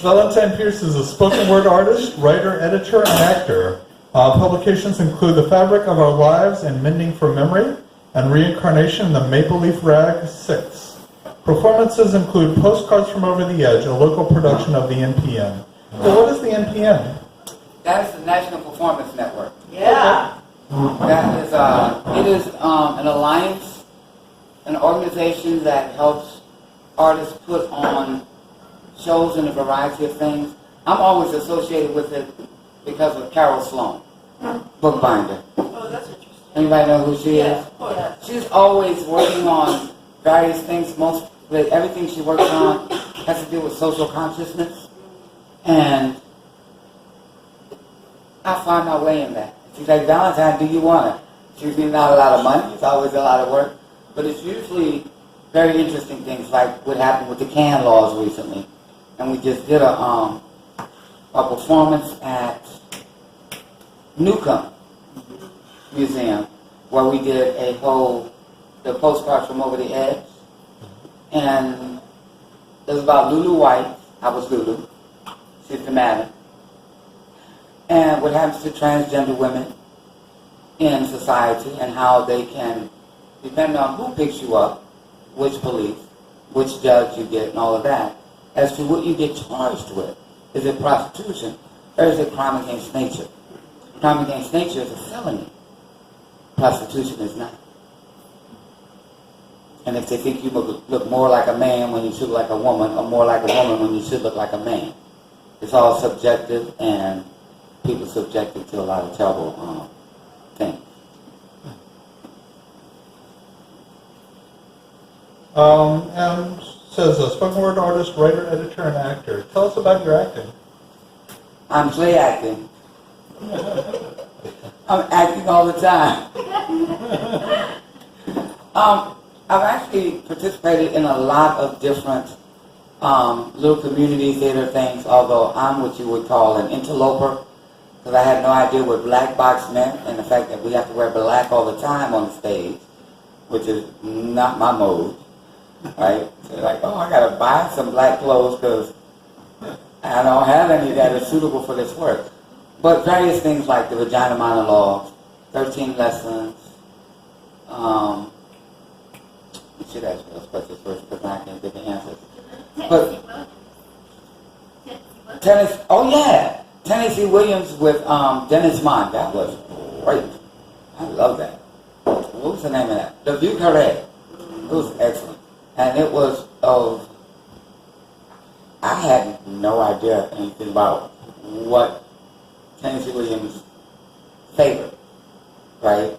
Valentine Pierce is a spoken word artist, writer, editor, and actor. Publications include The Fabric of Our Lives and Mending for Memory, and Reincarnation in the Maple Leaf Rag 6. Performances include Postcards from Over the Edge, a local production of the NPN. So what is the NPN? That is the National Performance Network. Yeah. That is, it is an alliance, an organization that helps artists put on shows in a variety of things. I'm always associated with it because of Carol Salon, bookbinder. Oh, that's interesting. Anybody know who she is? Yeah. She's always working on various things. Everything she works on has to do with social consciousness. And I find my way in that. She's like, Valentine, do you want it? It's usually not a lot of money. It's always a lot of work. But it's usually very interesting things like what happened with the can laws recently. And we just did a performance at Newcomb Museum where we did the postcards from Over the Edge. And it was about Lulu White. I was Lulu. She's the madam. And what happens to transgender women in society and how they can, depending on who picks you up, which police, which judge you get, and all of that, as to what you get charged with. Is it prostitution or is it crime against nature? Crime against nature is a felony. Prostitution is not. And if they think you look more like a man when you should look like a woman, or more like a woman when you should look like a man, it's all subjective, and people subjected to a lot of terrible things. And says a spoken word artist, writer, editor, and actor. Tell us about your acting. I'm play acting. I'm acting all the time. I've actually participated in a lot of different little community theater things, although I'm what you would call an interloper, because I had no idea what black box meant, and the fact that we have to wear black all the time on the stage, which is not my mode, right? So like, oh, I got to buy some black clothes because I don't have any that are suitable for this work. But various things like the vagina monologues, 13 lessons, you should ask those questions first because I can't give the answers. But Tennessee Williams with Dennis Mond. That was great. I love that. What was the name of that? The View Carré. It was excellent. And it was I had no idea anything about what Tennessee Williams favored, right?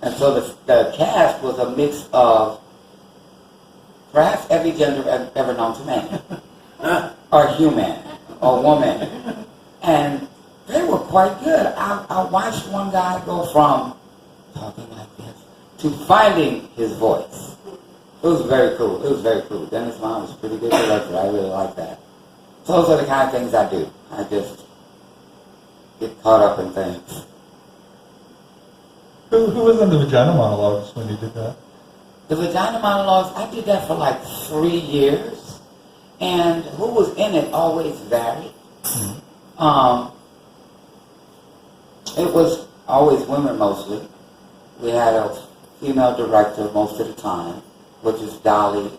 And so the cast was a mix of perhaps every gender ever known to man, or human, or woman. And they were quite good. I watched one guy go from talking like this to finding his voice. It was very cool. It was very cool. Dennis Mond was a pretty good director. I really like that. So those are the kind of things I do. I just get caught up in things. Who was in the vagina monologues when you did that? The vagina monologues, I did that for like 3 years. And who was in it always varied. Mm-hmm. It was always women mostly. We had a female director most of the time, which is Dolly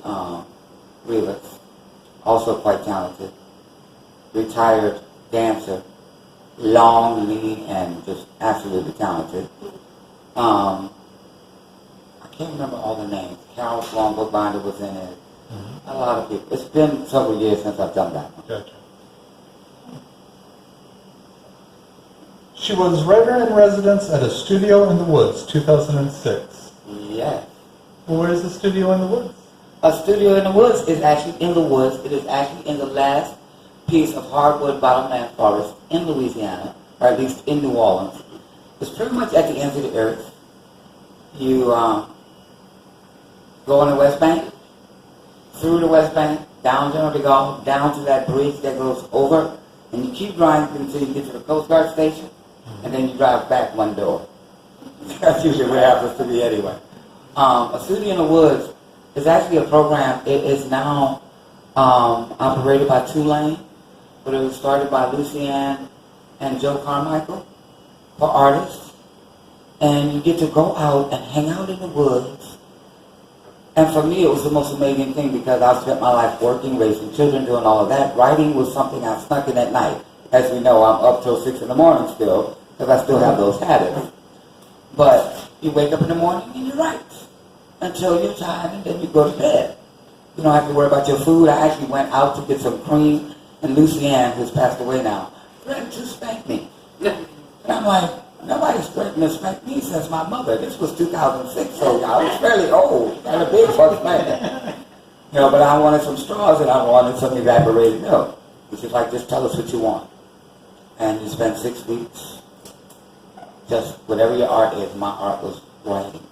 Rivas, also quite talented. Retired dancer, long, lean, and just absolutely talented. I can't remember all the names. Carol Sloan Bookbinder was in it. Mm-hmm. A lot of people. It's been several years since I've done that one. Gotcha. She was writer-in-residence at a studio in the woods, 2006. Yes. Well, where is the studio in the woods? A studio in the woods is actually in the woods. It is actually in the last piece of hardwood bottomland forest in Louisiana, or at least in New Orleans. It's pretty much at the end of the earth. You go on the West Bank, through the West Bank, down General de Gaulle, down to that bridge that goes over, and you keep driving until you get to the Coast Guard station, and then you drive back one door. That's usually where it happens to be anyway. A Studio in the Woods is actually a program. It is now operated by Tulane, but it was started by Louisiana and Joe Carmichael for artists. And you get to go out and hang out in the woods. And for me, it was the most amazing thing because I spent my life working, raising children, doing all of that. Writing was something I snuck in at night. As we know, I'm up till 6 in the morning still, because I still have those habits. But you wake up in the morning and you write until you're tired, and then you go to bed. You don't have to worry about your food. I actually went out to get some cream, and Lucianne, who's passed away now, threatened to spank me. And I'm like, nobody's threatened to spank me since my mother. This was 2006, so I was fairly old. Got a big fuck spanking. You know, but I wanted some straws and I wanted some evaporated milk. Which is like, just tell us what you want. And you spend 6 weeks, just whatever your art is, my art was writing.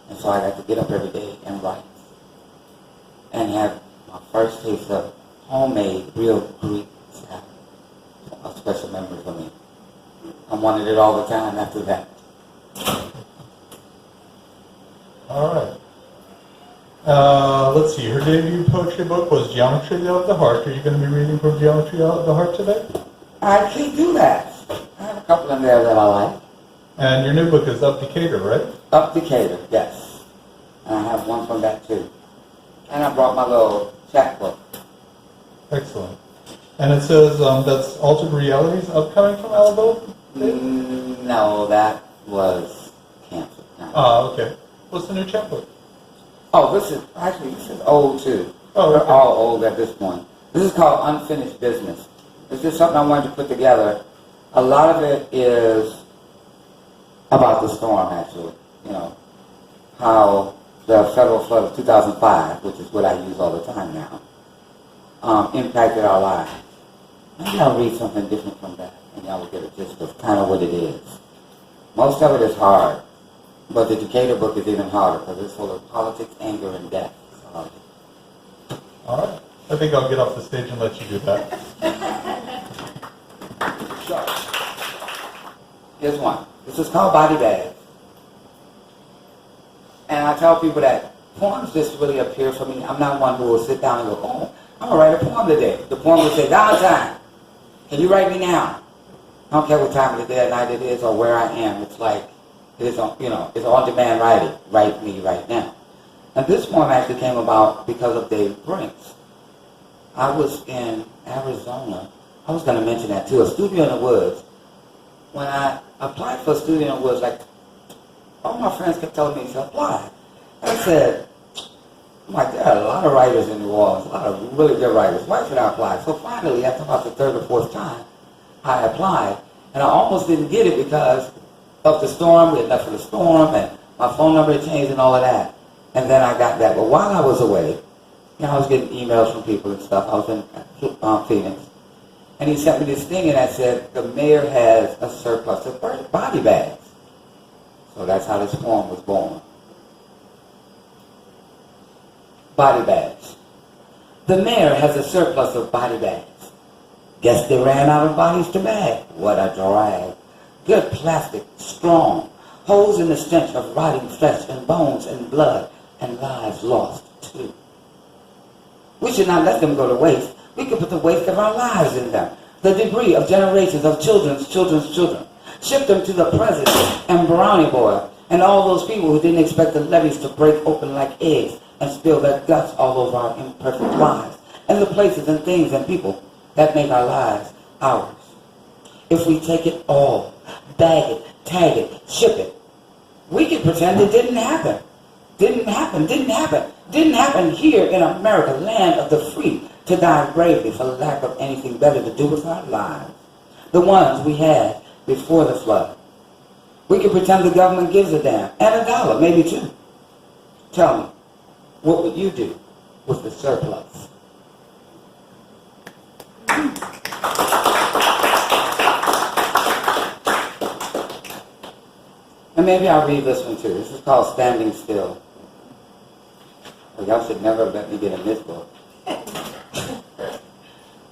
And so I got to get up every day and write. And have my first taste of homemade, real Greek salad. A special memory for me. I wanted it all the time after that. All right. Let's see. Her debut poetry book was Geometry of the Heart. Are you going to be reading from Geometry of the Heart today? I actually do that. I have a couple in there that I like. And your new book is Up Decatur, right? Up Decatur, yes. And I have one from that too. And I brought my little chat book. Excellent. And it says that's Altered Realities upcoming from Alabama? No, that was canceled. No. Ah, okay. What's the new chapbook? Oh, this is old too. Oh, They're okay. all old at this point. This is called Unfinished Business. It's just something I wanted to put together. A lot of it is about the storm, actually. You know, how the federal flood of 2005, which is what I use all the time now, impacted our lives. Maybe I'll read something different from that, and y'all will get a gist of kind of what it is. Most of it is hard, but the Decatur book is even harder because it's full of politics, anger, and death. So, All right. I think I'll get off the stage and let you do that. sure. Here's one. This is called Body Bags. And I tell people that poems just really appear for me. I'm not one who will sit down and go, oh, I'm going to write a poem today. The poem will say, Valentine, can you write me now? I don't care what time of the day or night it is or where I am. It's like, it's on-demand writing. Write me right now. And this poem actually came about because of Dave Brinks. I was in Arizona. I was going to mention that too. A studio in the woods. When I applied for a studio in the woods, like, all my friends kept telling me to apply. And I said, there are a lot of writers in New Orleans, a lot of really good writers. Why should I apply? So finally, after about the third or fourth time, I applied. And I almost didn't get it because of the storm. We had left for the storm, and my phone number had changed and all of that. And then I got that. But while I was away, I was getting emails from people and stuff. I was in Phoenix. And he sent me this thing, and I said, the mayor has a surplus of body bags. So that's how this poem was born. Body bags. The mayor has a surplus of body bags. Guess they ran out of bodies to bag. What a drag. Good plastic, strong, holds in the stench of rotting flesh and bones and blood and lives lost too. We should not let them go to waste. We could put the waste of our lives in them. The debris of generations of children's children. Ship them to the president and Brownie Boy and all those people who didn't expect the levees to break open like eggs and spill their guts all over our imperfect lives and the places and things and people that make our lives ours. If we take it all, bag it, tag it, ship it, we can pretend it didn't happen. Didn't happen here in America, land of the free, to die bravely for lack of anything better to do with our lives. The ones we had before the flood. We can pretend the government gives a damn, and $1, maybe $2. Tell me, what would you do with the surplus? And maybe I'll read this one too. This is called Standing Still. Well, y'all should never let me get in this book.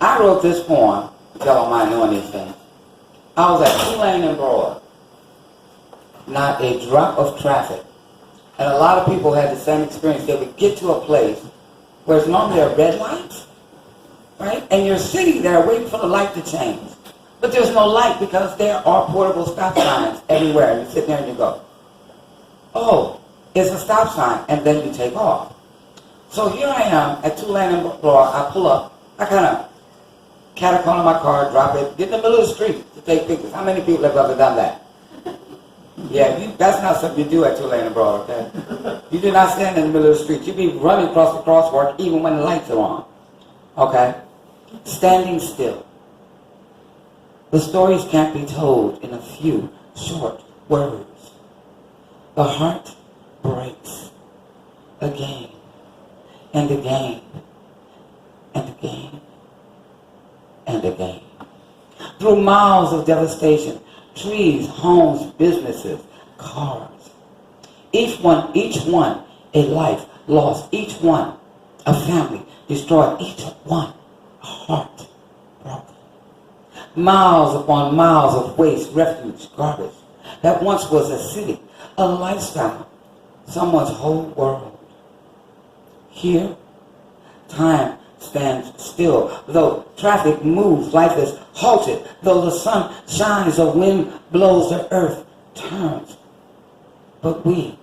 I wrote this poem, if y'all don't mind knowing these things. I was at Tulane and Broad. Not a drop of traffic. And a lot of people had the same experience. They would get to a place where it's normally a red light, right? And you're sitting there waiting for the light to change. But there's no light because there are portable stop signs everywhere. And you sit there and you go, oh, it's a stop sign, and then you take off. So here I am at 2 Lane and Broad. I pull up. I kind of cat a corner my car, drop it, get in the middle of the street to take pictures. How many people have ever done that? Yeah, that's not something you do at 2 Lane and Broad, okay? You do not stand in the middle of the street. You be running across the crosswalk even when the lights are on, okay? Standing still. The stories can't be told in a few short words. The heart breaks again and again and again and again. Through miles of devastation, trees, homes, businesses, cars. Each one a life lost, each one a family destroyed, each one a heart broken. Miles upon miles of waste, refuge, garbage. That once was a city, a lifestyle, someone's whole world. Here, time stands still. Though traffic moves, life is halted. Though the sun shines, the wind blows, the earth turns. But we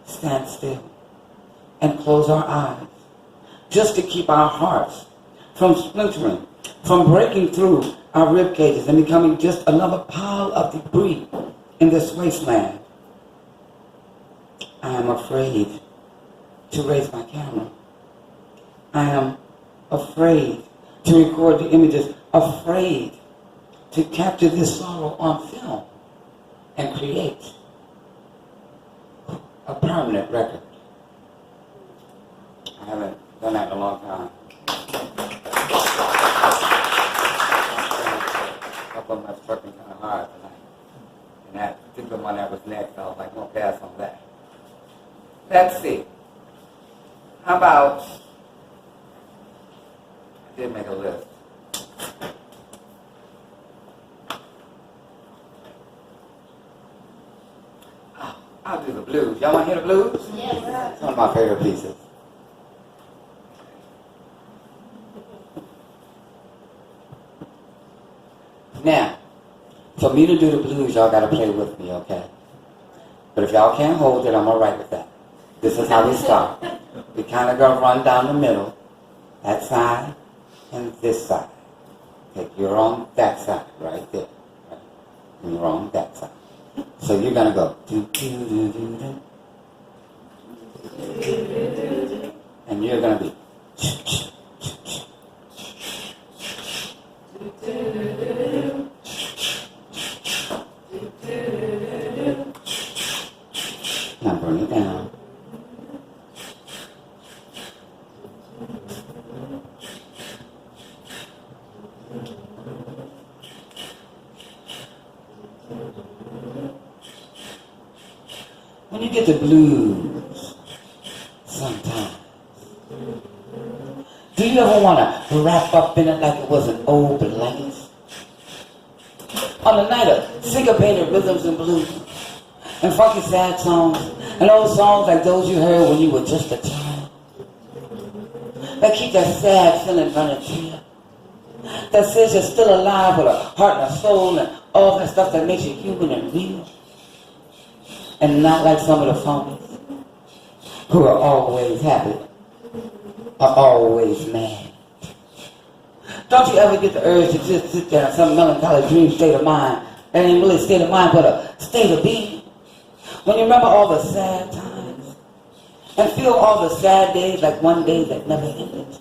stand still and close our eyes just to keep our hearts from splintering, from breaking through our rib cages and becoming just another pile of debris in this wasteland. I am afraid to raise my camera. I am afraid to record the images, afraid to capture this sorrow on film and create a permanent record. I haven't done that in a long time. A couple of them I was working kind of hard tonight. And that particular one that was next, I was like, no, pass on that. Let's see. How about, I did make a list. I'll do the blues. Y'all want to hear the blues? Yes. It's one of my favorite pieces. Now, for me to do the blues, y'all got to play with me, okay? But if y'all can't hold it, I'm all right with that. This is how we start. We kind of going to run down the middle, that side and this side. Okay, you're on that side right there. Right? And you're on that side. So you're going to go do, do, do, do, do. And you're going to be now bring it down. When you get the blues, sometimes, do you ever want to wrap up in it like it was an old blanket? On the night of syncopated rhythms and blues, and funky sad songs, and old songs like those you heard when you were just a child, that keep that sad feeling running through you, that says you're still alive with a heart and a soul and all that stuff that makes you human and real. And not like some of the phonies who are always happy, are always mad. Don't you ever get the urge to just sit there in some melancholy dream state of mind? That ain't really a state of mind, but a state of being. When you remember all the sad times and feel all the sad days like one day that never ended.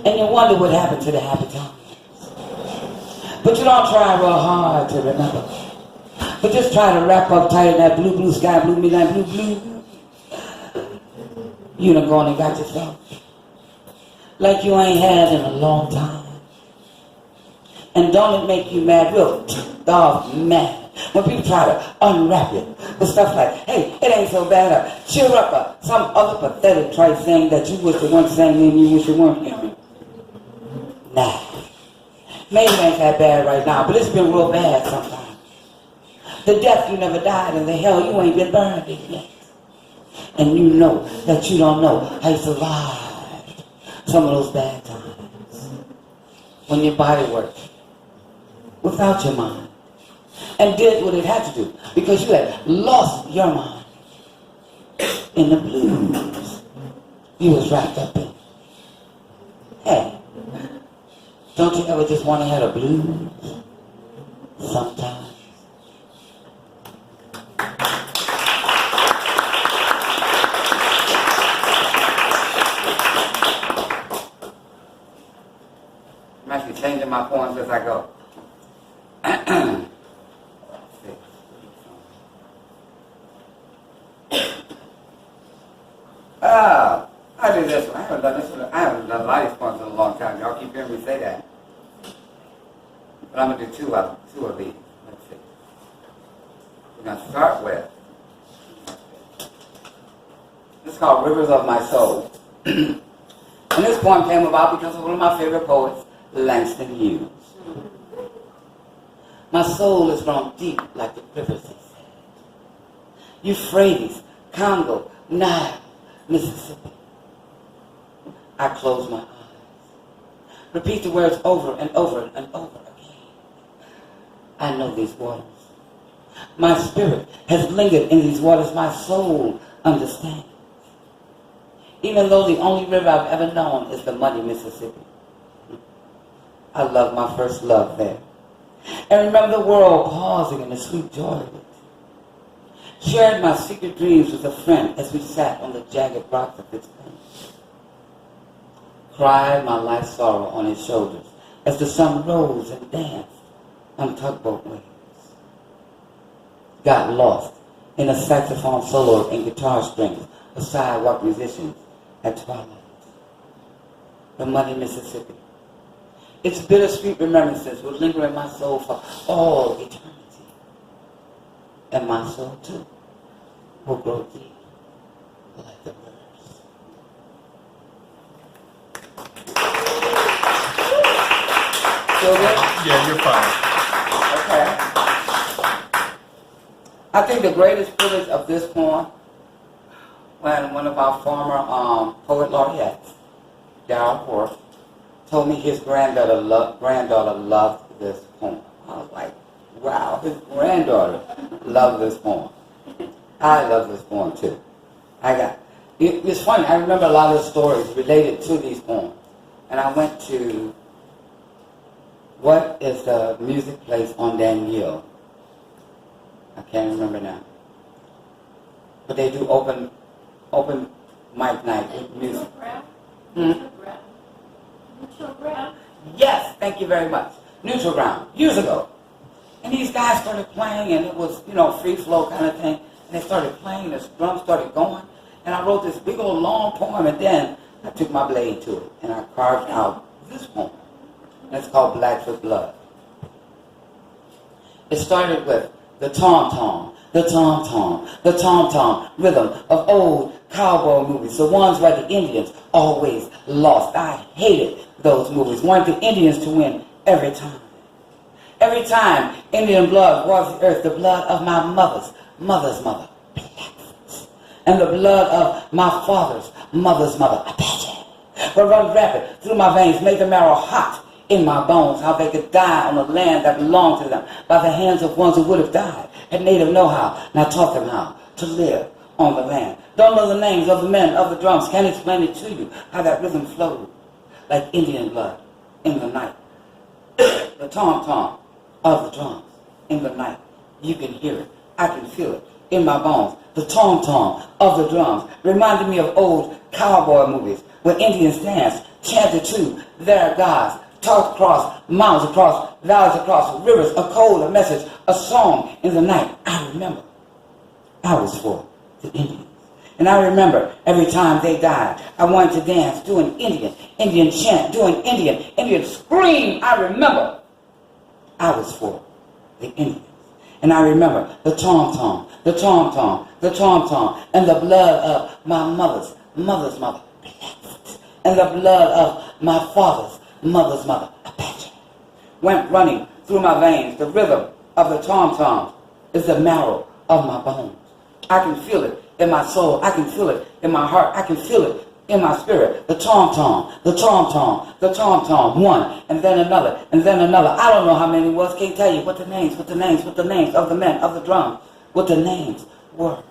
And you wonder what happened to the happy times. But you don't try real hard to remember. But just try to wrap up tight in that blue, blue sky, blue midnight, blue, blue. You done gone and got yourself like you ain't had in a long time. And don't it make you mad, real ticked off mad, when people try to unwrap it with stuff like, hey, it ain't so bad, or cheer up, or some other pathetic trite thing that you wish you weren't saying and you wish you weren't hearing. Nah. Maybe it ain't that bad right now, but it's been real bad sometimes. The death you never died, and the hell you ain't been burned in yet. And you know that you don't know how you survived some of those bad times when your body worked without your mind and did what it had to do because you had lost your mind in the blues you was wrapped up in. Hey, don't you ever just want to have a blues sometimes? I'm actually changing my poems as I go. I do this one. I haven't done this one. I haven't done a lot of these poems in a long time. Y'all keep hearing me say that. But I'm going to do two of these. Let's see. We're going to start with, this is called Rivers of My Soul. And this poem came about because of one of my favorite poets, Langston Hughes. My soul is grown deep like the rivers, he said. Euphrates, Congo, Nile, Mississippi. I close my eyes. Repeat the words over and over and over again. I know these waters. My spirit has lingered in these waters. My soul understands. Even though the only river I've ever known is the muddy Mississippi. I love my first love there. And remember the world pausing in the sweet joy of it. Shared my secret dreams with a friend as we sat on the jagged rocks of its bank. Cried my life's sorrow on his shoulders as the sun rose and danced on tugboat waves. Got lost in a saxophone solo and guitar strings of sidewalk musicians at twilight. The muddy Mississippi. Its bittersweet remembrances will linger in my soul for all eternity. And my soul, too, will grow deep like the rivers. Still good? Yeah, you're fine. Okay. I think the greatest privilege of this poem, when one of our former poet laureates, Darryl Worth, told me his granddaughter loved this poem. I was like, wow, his granddaughter loved this poem. I love this poem too. It's funny, I remember a lot of the stories related to these poems. And I went to, what is the music place on Danielle? I can't remember now. But they do open mic night with music. Neutral ground? Yes, thank you very much. Neutral Ground, years ago. And these guys started playing, and it was, free flow kind of thing. And they started playing, the drums started going. And I wrote this big old long poem, and then I took my blade to it, and I carved out this poem. And it's called Blackfoot Blood. It started with the tom-tom, the tom-tom, the tom-tom rhythm of old cowboy movies, the ones where the Indians always lost. I hated those movies. Wanted the Indians to win every time. Every time Indian blood was the earth, the blood of my mother's mother, Blackfoot, and the blood of my father's mother's mother, Apache, would run rapid through my veins, made the marrow hot in my bones, how they could die on the land that belonged to them by the hands of ones who would have died, had native know-how, and I taught them how to live on the land. Don't know the names of the men of the drums, can't explain it to you, how that rhythm flowed like Indian blood in the night. The tom-tom of the drums in the night. You can hear it. I can feel it in my bones. The tom-tom of the drums reminded me of old cowboy movies where Indians danced, chanted to their gods, talked across mountains, across valleys, across rivers, a code, a message, a song in the night. I remember I was for the Indians. And I remember every time they died, I wanted to dance, doing Indian chant, doing Indian scream. I remember I was for the Indians. And I remember the tom-tom, the tom-tom, the tom-tom, and the blood of my mother's mother, and the blood of my father's mother's mother, Apache, went running through my veins. The rhythm of the tom-tom is the marrow of my bones. I can feel it in my soul. I can feel it in my heart. I can feel it in my spirit. The tom-tom, the tom-tom, the tom-tom, one, and then another, and then another. I don't know how many it was, can't tell you what the names of the men, of the drums, what the names were.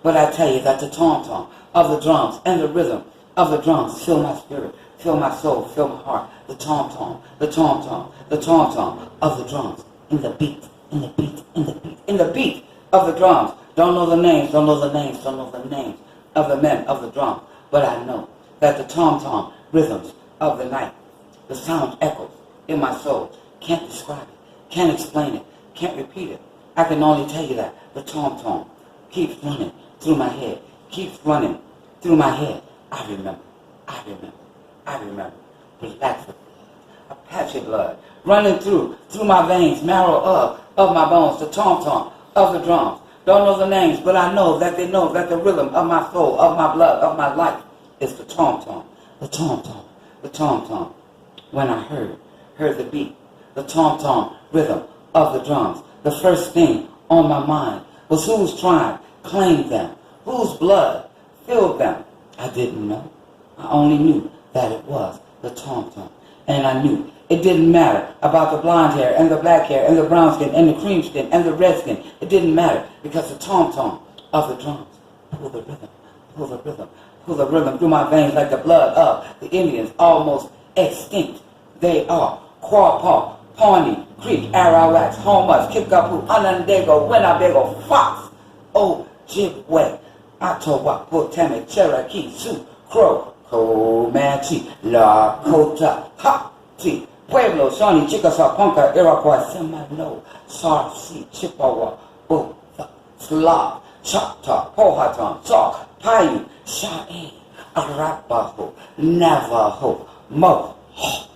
But I tell you that the tom-tom of the drums and the rhythm of the drums fill my spirit, fill my soul, fill my heart. The tom-tom, the tom-tom, the tom-tom of the drums, in the beat, in the beat, in the beat, in the beat of the drums. Don't know the names, don't know the names, don't know the names of the men of the drum. But I know that the tom-tom rhythms of the night, the sound echoes in my soul. Can't describe it, can't explain it, can't repeat it. I can only tell you that the tom-tom keeps running through my head, keeps running through my head. I remember, I remember, I remember. Relaxing, Apache blood running through my veins, marrow of my bones, the tom-tom of the drums. Don't know the names, but I know that they know that the rhythm of my soul, of my blood, of my life is the tom-tom, the tom-tom, the tom-tom. When I heard the beat, the tom-tom rhythm of the drums, the first thing on my mind was whose tribe claimed them, whose blood filled them. I didn't know. I only knew that it was the tom-tom. And I knew it didn't matter about the blonde hair and the black hair and the brown skin and the cream skin and the red skin. It didn't matter because the tom-tom of the drums pull the rhythm, pull the rhythm, pull the rhythm through my veins like the blood of the Indians, almost extinct. They are Quapaw, Pawnee, Creek, Arawaks, Homas, Kickapoo, Onondaga, Winnebago, Fox, Ojibwe, Ottawa, Potomac, Cherokee, Sioux, Crow, Comanche, Lakota, Hati, Pueblo, Shawnee, Chickasaw, Ponca, Iroquois, Seminole, Sarsi, Chippewa, Botha, Slav, Choctaw, Powhatan, Sauk, Paiute, Cheyenne, Arapaho, Navajo, Mohawk,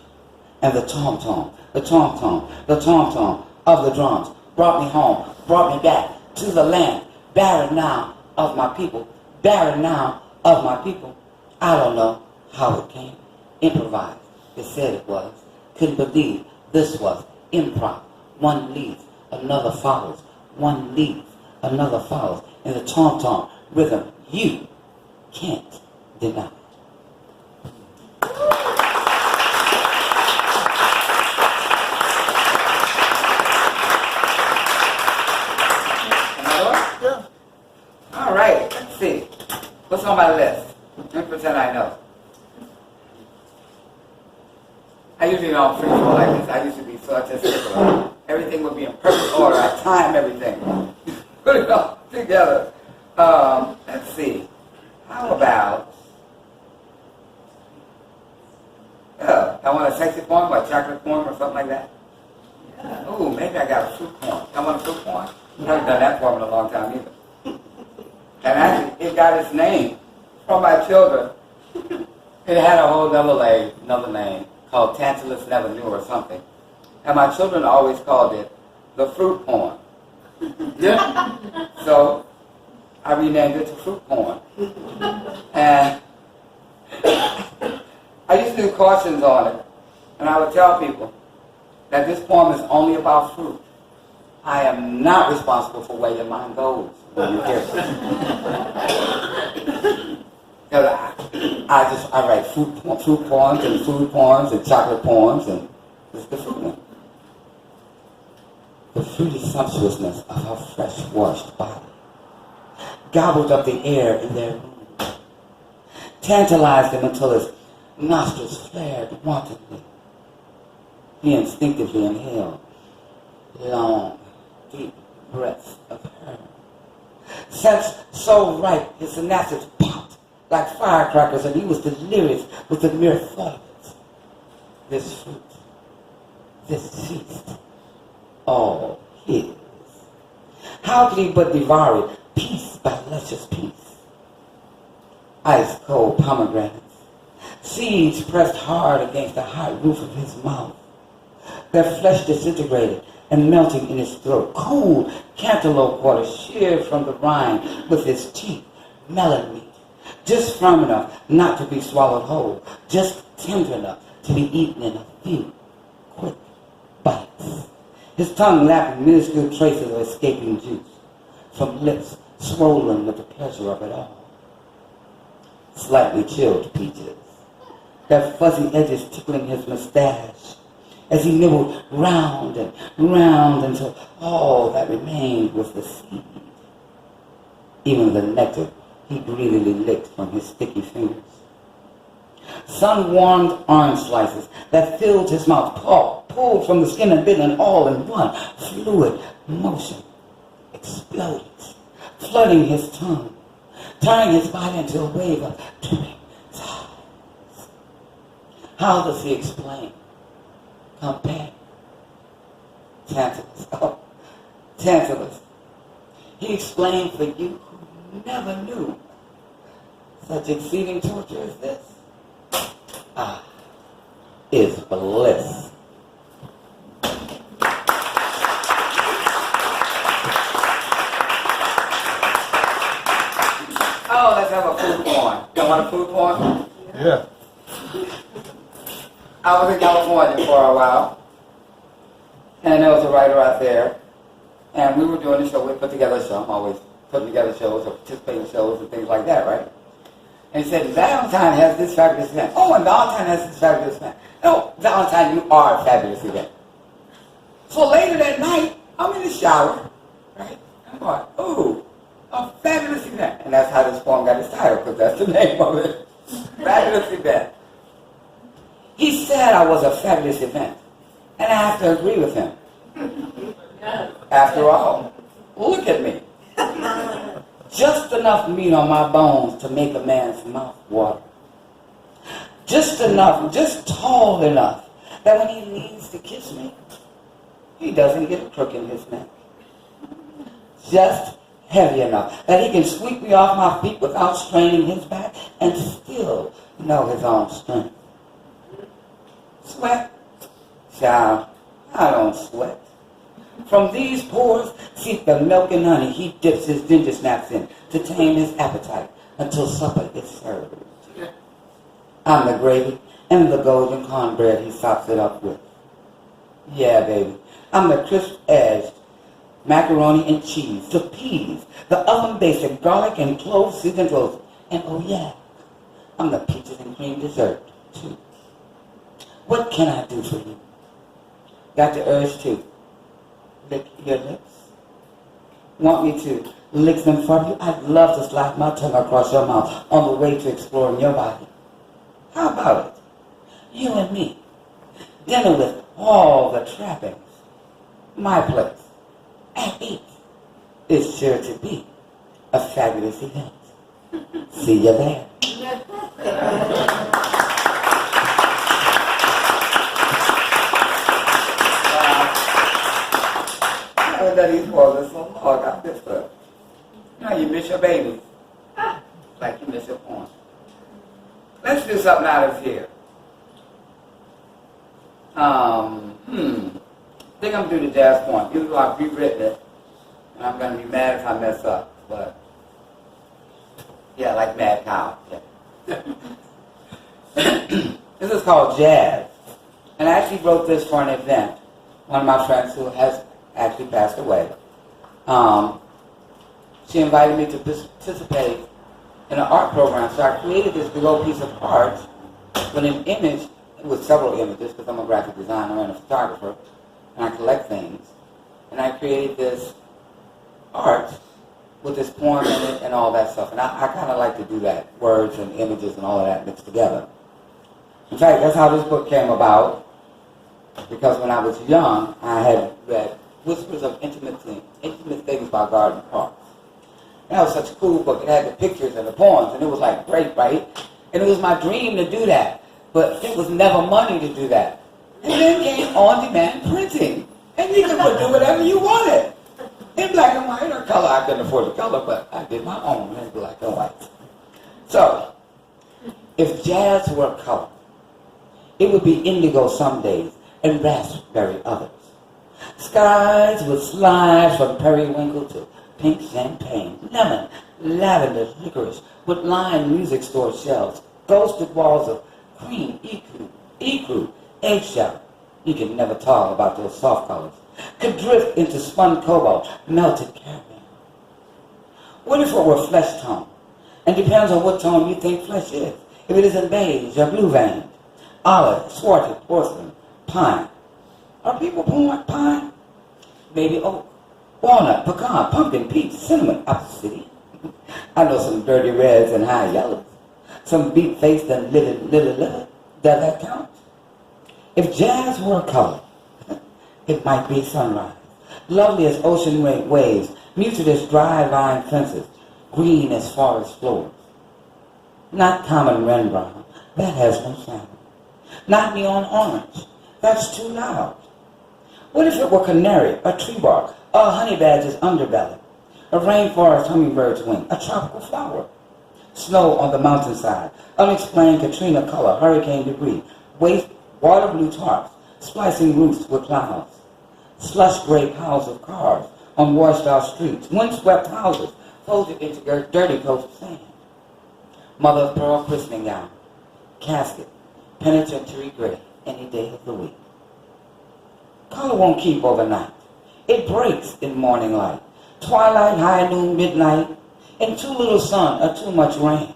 and the tom-tom, the tom-tom, the tom-tom of the drums brought me home, brought me back to the land, barren now of my people, barren now of my people. I don't know how it came. Improvised. It said it was. Couldn't believe this was improv. One leads, another follows. One leads, another follows. In the tom-tom rhythm, you can't deny. Another one? Yeah. All right, let's see. What's on my list? Let me pretend I know. I usually don't free flow like this. I used to be so artistic. Everything would be in perfect order. I time everything. Put it all together. Let's see. How about... I want a sexy poem or a chocolate poem or something like that. Yeah. Ooh, maybe I got a fruit poem. I want a fruit poem? I haven't done that poem in a long time either. And actually, it got its name from my children. It had a whole another name called Tantalus Never Knew or something. And my children always called it the fruit poem. Yeah. So I renamed it to fruit poem. And I used to do cautions on it. And I would tell people that this poem is only about fruit. I am not responsible for where your mind goes when you hear it. I write fruit poems and food poems and chocolate poems, and it's the fruit one. The fruity sumptuousness of her fresh-washed body gobbled up the air in their room, tantalized him until his nostrils flared wantonly. He instinctively inhaled long, deep breaths of her. Sense so ripe, his synapses popped like firecrackers, and he was delirious with the mere thought of it. This fruit, this feast, all his. How could he but devour it, piece by luscious piece? Ice-cold pomegranates, seeds pressed hard against the hot roof of his mouth, their flesh disintegrated and melting in his throat. Cool cantaloupe water sheared from the rind with his teeth, melon meat, just firm enough not to be swallowed whole, just tender enough to be eaten in a few quick bites. His tongue lapping minuscule traces of escaping juice from lips swollen with the pleasure of it all. slightly chilled peaches, their fuzzy edges tickling his mustache as he nibbled round and round until all that remained was the seed. Even the nectar he greedily licked from his sticky fingers. Sun-warmed orange slices that filled his mouth, pulled from the skin and bit and all in one fluid motion, exploded, flooding his tongue, turning his body into a wave of dripping sighs. How does he explain? Compare. Tantalus. Oh, Tantalus. He explained for you who never knew such exceeding torture as this. Is bliss. Oh, let's have a food porn. You want a food porn? Yeah. I was in California for a while, and there was a writer out there, and we were doing a show. We put together a show. I'm always putting together shows or participating in shows and things like that, right? And he said, Valentine has this fabulous event. Oh, and Valentine has this fabulous event. No, Valentine, you are a fabulous event. So later that night, I'm in the shower, right? I'm going, ooh, a fabulous event. And that's how this poem got its title, because that's the name of it. Fabulous event. He said I was a fabulous event. And I have to agree with him. After all, look at me. Just enough meat on my bones to make a man's mouth water. Just enough, just tall enough, that when he leans to kiss me, he doesn't get a crook in his neck. Just heavy enough that he can sweep me off my feet without straining his back and still know his own strength. Sweat? Child, I don't sweat. From these pores seep the milk and honey he dips his ginger snaps in to tame his appetite until supper is served. I'm the gravy and the golden cornbread he sops it up with. Yeah, baby. I'm the crisp-edged macaroni and cheese, the peas, the oven-basted garlic and clove seasoned roast. And oh yeah, I'm the peaches and cream dessert, too. What can I do for you? Got the urge to lick your lips? Want me to lick them for you? I'd love to slide my tongue across your mouth on the way to exploring your body. How about it? You and me. Dinner with all the trappings. My place. At 8. It's sure to be a fabulous event. See you there. I haven't done these for so long. I miss her. You know, you miss your babies. Like you miss your porn. Let's do something out of here. I think I'm going to do the jazz poem. Even though I've rewritten it, and I'm going to be mad if I mess up. But, yeah, like Mad Cow. Yeah. This is called Jazz. And I actually wrote this for an event. One of my friends who has actually passed away. She invited me to participate in an art program. So I created this big old piece of art with an image, with several images, because I'm a graphic designer and a photographer, and I collect things. And I created this art with this poem in it and all that stuff. And I kind of like to do that, words and images and all of that mixed together. In fact, that's how this book came about, because when I was young, I had read Whispers of Intimate Things by Garden Parks. And that was such a cool book. It had the pictures and the poems, and it was like great, right? And it was my dream to do that, but it was never money to do that. And then came on-demand printing, and you could do whatever you wanted. In black and white or color. I couldn't afford the color, but I did my own in black and white. So, if jazz were color, it would be indigo some days and raspberry others. Skies would slide from periwinkle to pink champagne, lemon, lavender, licorice would line music store shelves, ghosted walls of cream, ecru, eggshell. You can never talk about those soft colors. Could drift into spun cobalt, melted caramel. What if it were flesh tone, And depends on what tone you think flesh is. If it isn't beige or blue veined, olive, swarted, porcelain, pine. Are people pine? Baby oak, walnut, pecan, pumpkin, peach, cinnamon, apple city. I know some dirty reds and high yellows. Some beet-faced and livid. Does that count? If jazz were a color, it might be sunrise. Lovely as ocean waves, muted as dry line fences, green as forest floors. Not common Rembrandt, that has no sound. Not neon orange, that's too loud. What if it were canary, a tree bark, a honey badger's underbelly, a rainforest hummingbird's wing, a tropical flower? Snow on the mountainside, unexplained Katrina color, hurricane debris, water blue tarps, splicing roofs with clouds, slush gray piles of cars on washed out streets, windswept houses folded into dirty coast of sand. Mother of pearl christening gown, casket, penitentiary gray, any day of the week. Color won't keep overnight. It breaks in morning light, twilight, high noon, midnight, and too little sun or too much rain.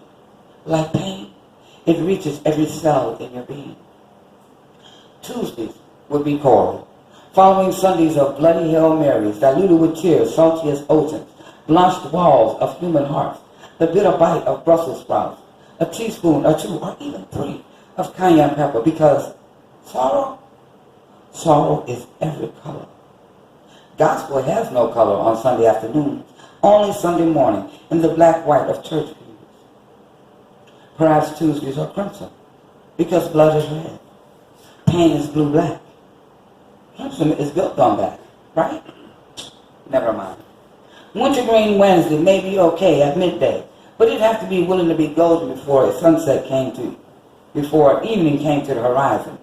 Like pain, it reaches every cell in your being. Tuesdays would be coral, following Sundays of bloody Hail Marys, diluted with tears, salty as oceans, blanched walls of human hearts, the bitter bite of Brussels sprouts, a teaspoon or two, or even 3 of cayenne pepper, because sorrow is every color. Gospel has no color on Sunday afternoons, only Sunday morning in the black-white of church pews. Perhaps Tuesdays are crimson, because blood is red. Pain is blue-black. Crimson is built on that, right? Never mind. Wintergreen Wednesday may be okay at midday, but it'd have to be willing to be golden before evening came to the horizon.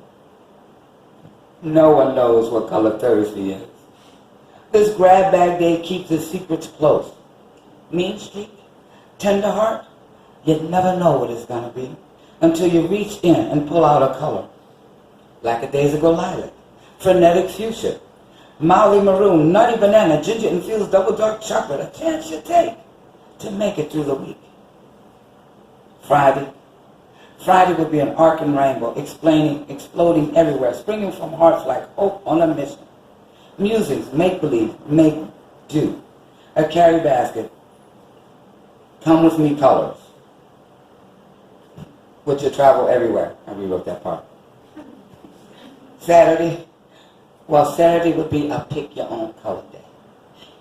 No one knows what color Thursday is. This grab bag day keeps its secrets close. Mean streak, tender heart, you'd never know what it's going to be until you reach in and pull out a color. Lackadaisical lilac, frenetic fuchsia, Molly maroon, nutty banana, ginger infused double dark chocolate, a chance you take to make it through the week. Friday would be an arc and rainbow, exploding everywhere, springing from hearts like hope on a mission. Musings, make-believe, make do. A carry basket, come with me colors, which you travel everywhere. I rewrote that part. Saturday would be a pick your own color day.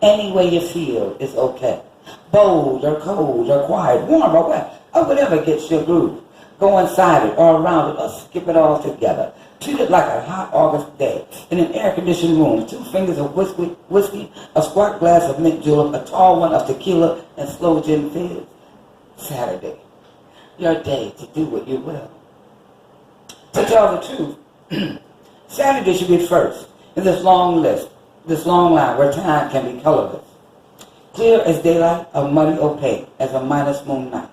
Any way you feel is okay. Bold or cold or quiet, warm or wet, or whatever gets your groove. Go inside it or around it or skip it all together. Treat it like a hot August day in an air-conditioned room. 2 fingers of whiskey, a squat glass of mint julep, a tall one of tequila and slow gin fizz. Saturday, your day to do what you will. To tell the truth, Saturday should be first in this long list, this long line where time can be colorless. Clear as daylight or muddy opaque as a minus moon night.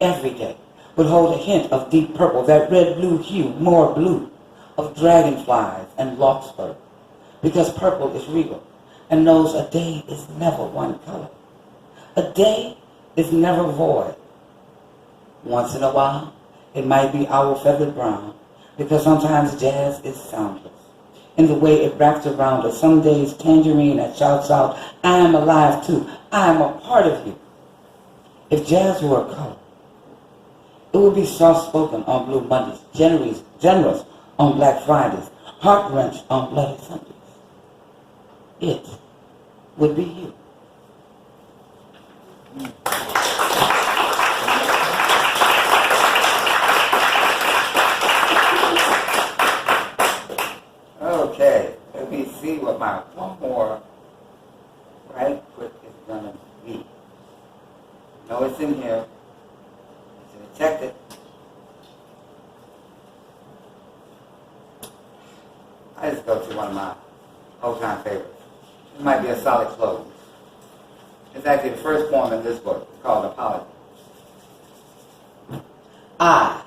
Every day would hold a hint of deep purple, that red-blue hue, more blue, of dragonflies and larkspur, because purple is regal and knows a day is never one color. A day is never void. Once in a while, it might be owl-feathered brown, because sometimes jazz is soundless in the way it wraps around us. Some days tangerine that shouts out, I am alive too, I am a part of you. If jazz were a color, it would be soft-spoken on Blue Mondays, generous on Black Fridays, heart-wrenched on Bloody Sundays. It would be you. Okay, let me see what my one more right quick is going to be. No, it's in here. Check it. I just go to one of my all-time favorites. It might be a solid close. It's actually the first poem in this book. It's called Apology. I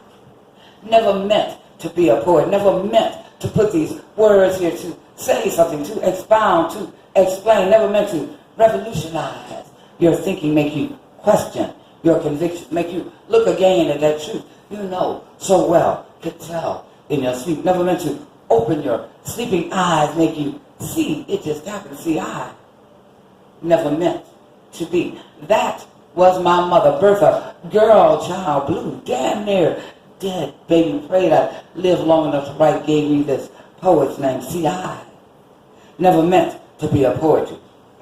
never meant to be a poet, never meant to put these words here to say something, to expound, to explain, never meant to revolutionize your thinking, make you question your convictions, make you look again at that truth you know so well, could tell in your sleep. Never meant to open your sleeping eyes, make you see. It just happened to see I. Never meant to be. That was my mother, Bertha, girl, child, blue, damn near dead. Baby prayed I'd live long enough to write, gave me this poet's name. See, I never meant to be a poet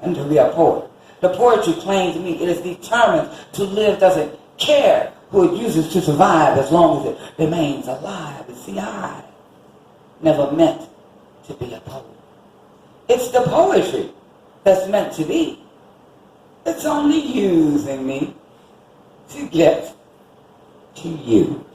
and to be a poet. The poetry claims me. It is determined to live, doesn't care who it uses to survive as long as it remains alive. And see, I never meant to be a poet. It's the poetry that's meant to be. It's only using me to get to you.